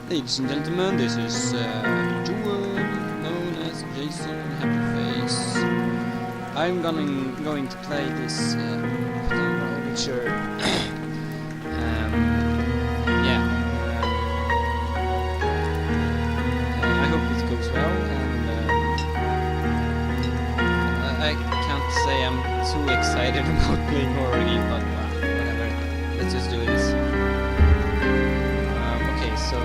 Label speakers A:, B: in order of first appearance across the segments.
A: Ladies and gentlemen, this is Joel, known as Jason Happyface. I'm going to play this Penumbra Overture. I hope it goes well, and I can't say I'm too excited about playing horror game, but whatever. Let's just do this. Okay, so.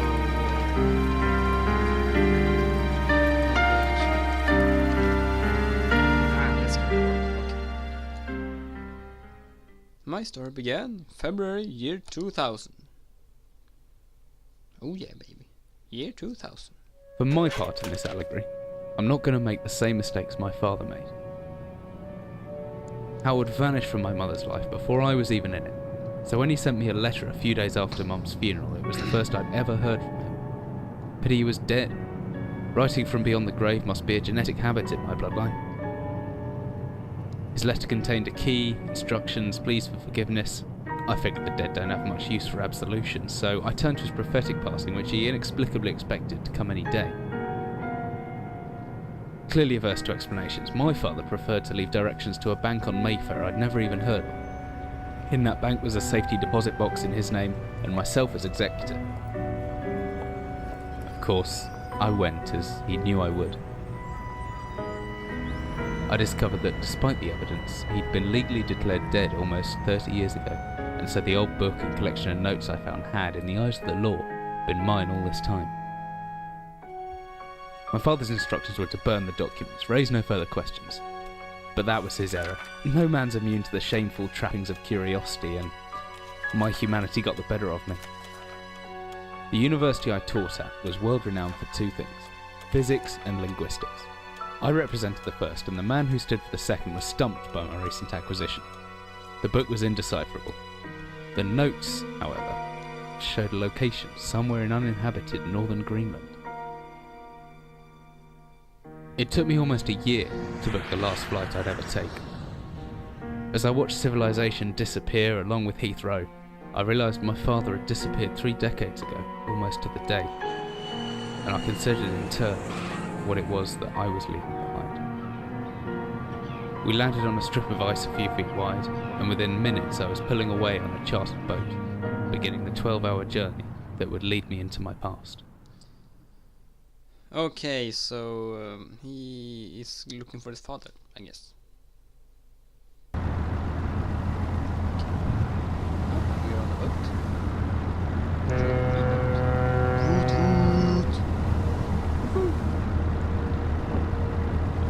A: My story began February year 2000. Oh yeah, baby. Year 2000.
B: For my part in this allegory, I'm not going to make the same mistakes my father made. Howard vanished from my mother's life before I was even in it, so when he sent me a letter a few days after Mum's funeral, it was the first I'd ever heard from him. Pity he was dead. Writing from beyond the grave must be a genetic habit in my bloodline. His letter contained a key, instructions, pleas for forgiveness. I figured the dead don't have much use for absolution, so I turned to his prophetic passing, which he inexplicably expected to come any day. Clearly averse to explanations, my father preferred to leave directions to a bank on Mayfair I'd never even heard of. In that bank was a safety deposit box in his name, and myself as executor. Of course, I went, as he knew I would. I discovered that despite the evidence, he'd been legally declared dead almost 30 years ago, and so the old book and collection of notes I found had, in the eyes of the law, been mine all this time. My father's instructions were to burn the documents, raise no further questions. But that was his error. No man's immune to the shameful trappings of curiosity, and my humanity got the better of me. The university I taught at was world renowned for two things: physics and linguistics. I represented the first, and the man who stood for the second was stumped by my recent acquisition. The book was indecipherable. The notes, however, showed a location somewhere in uninhabited northern Greenland. It took me almost a year to book the last flight I'd ever take. As I watched civilization disappear along with Heathrow, I realised my father had disappeared 3 decades ago, almost to the day, and I considered in turn what it was that I was leaving behind. We landed on a strip of ice a few feet wide, and within minutes I was pulling away on a chartered boat, beginning the 12-hour journey that would lead me into my past.
A: Okay, so he is looking for his father, I guess. Okay. Oh, we're on a boat.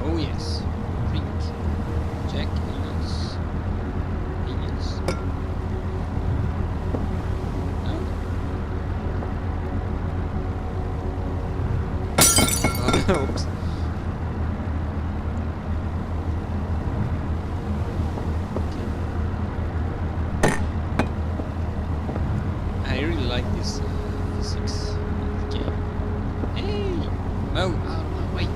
A: Oh yes, drink. Jack Daniels. No? Oops. I really like this physics in the game. Hey! Oh, wait.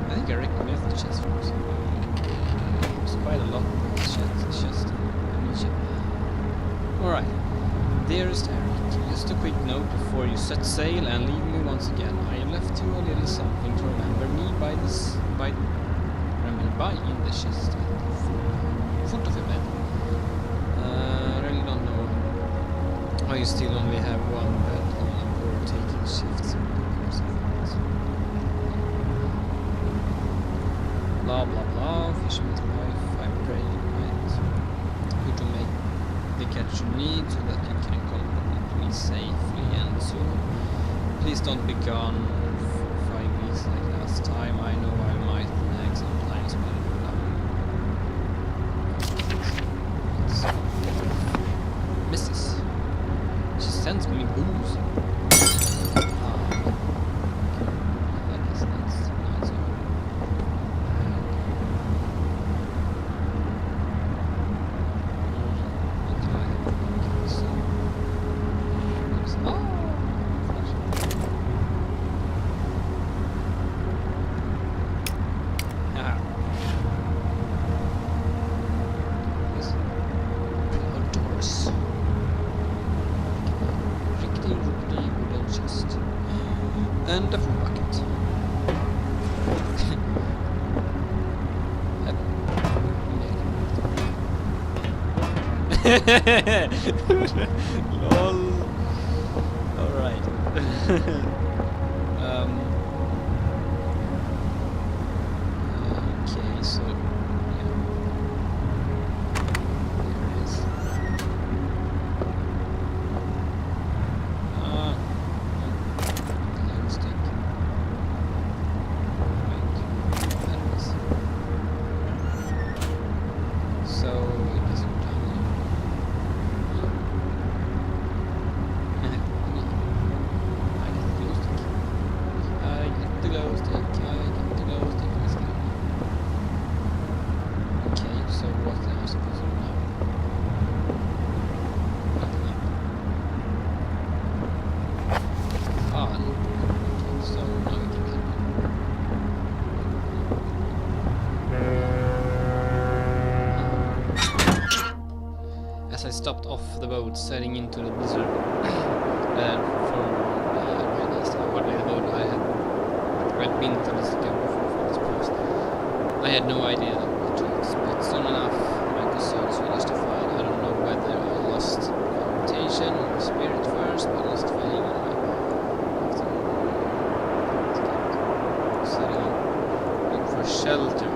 A: I think I recommend the chest for there's quite a lot of chest Amnesia. Alright. Dearest Eric, just a quick note before you set sail and leave me once again. I left you a little something to remember me by in the chest at the foot of your bed. I really don't know why you still only have one bed on or taking shifts. Blah blah blah, fisherman's wife, I pray you to make the catch you need so that you can come to me safely and soon. Please don't be gone for 5 weeks like last time. I know I might nag sometimes, but Mrs. She sends me booze. That's nice. And a rocket. Lol. Alright. Okay, so yeah. There it is. Glow stick. Right. There it is. So it doesn't down I get the glow stick. Let's go. Okay, so what am I supposed to do now? Nothing up. Fun. Okay, so now we can climb. As I stopped off the boat, setting into the blizzard, I'd been to this camp before for this post. I had no idea what to expect. Soon enough, my concerns were justified. I don't know whether I lost orientation or spirit first, but lost feeling in my setting up. Look for shelter.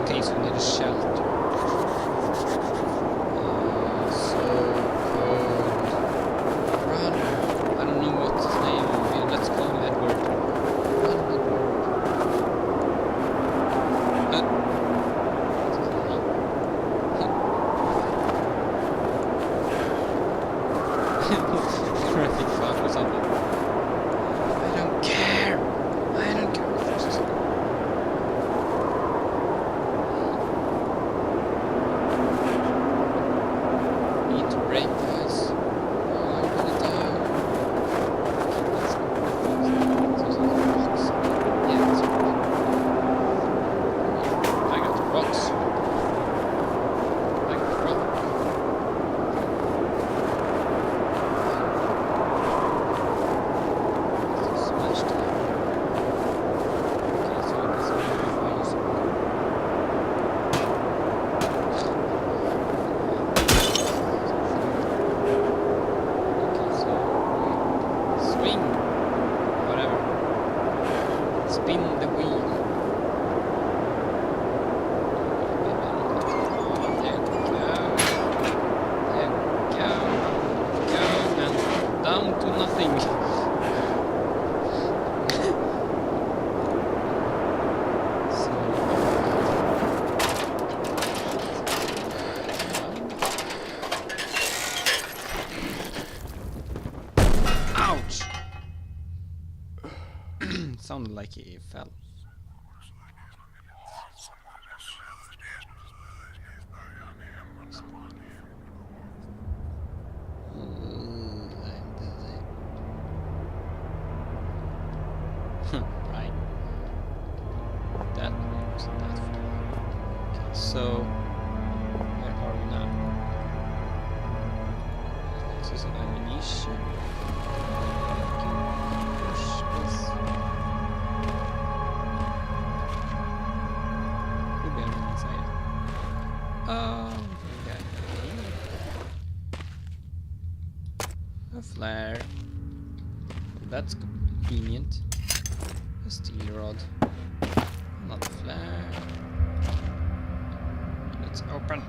A: Okay, so we need a shelter. So called brother. I don't know what his name will be. Let's call him Edward. Traffic fuck or something. I don't care. Need to break, guys. Oh, I'm gonna die. Yeah, that's right. I got the rocks. I got the rock. Smashed it. Okay, so it doesn't matter if I use it. Okay, so swing. Whatever. Spin the wheel. There we go. Go. And down to nothing. So, ouch! Sounded like he fell. Right. That wasn't that far. Okay, so where are we now? This is an amnesia. Push this. Could be everything inside. Okay. A flare. That's convenient. A steel rod. Another flare. Let's open.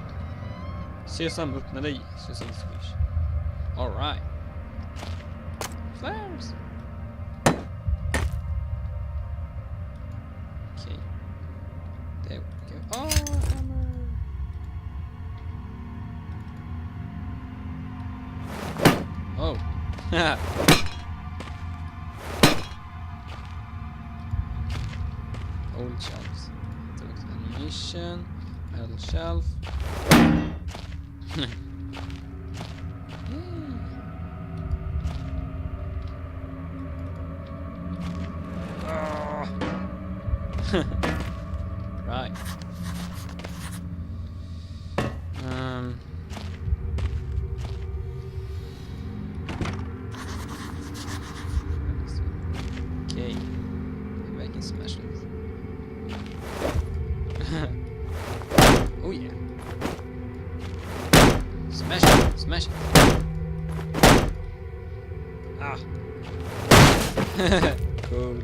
A: Sesam, öppna dig. Sesam squish. Alright. Flares. Okay. There we go. Oh, hammer. Oh. Old shelves. So it's ammunition. Idle shelf. Right. Okay. Maybe I can smash it. Oh yeah. Smash it! Smash it! Ah! Cool.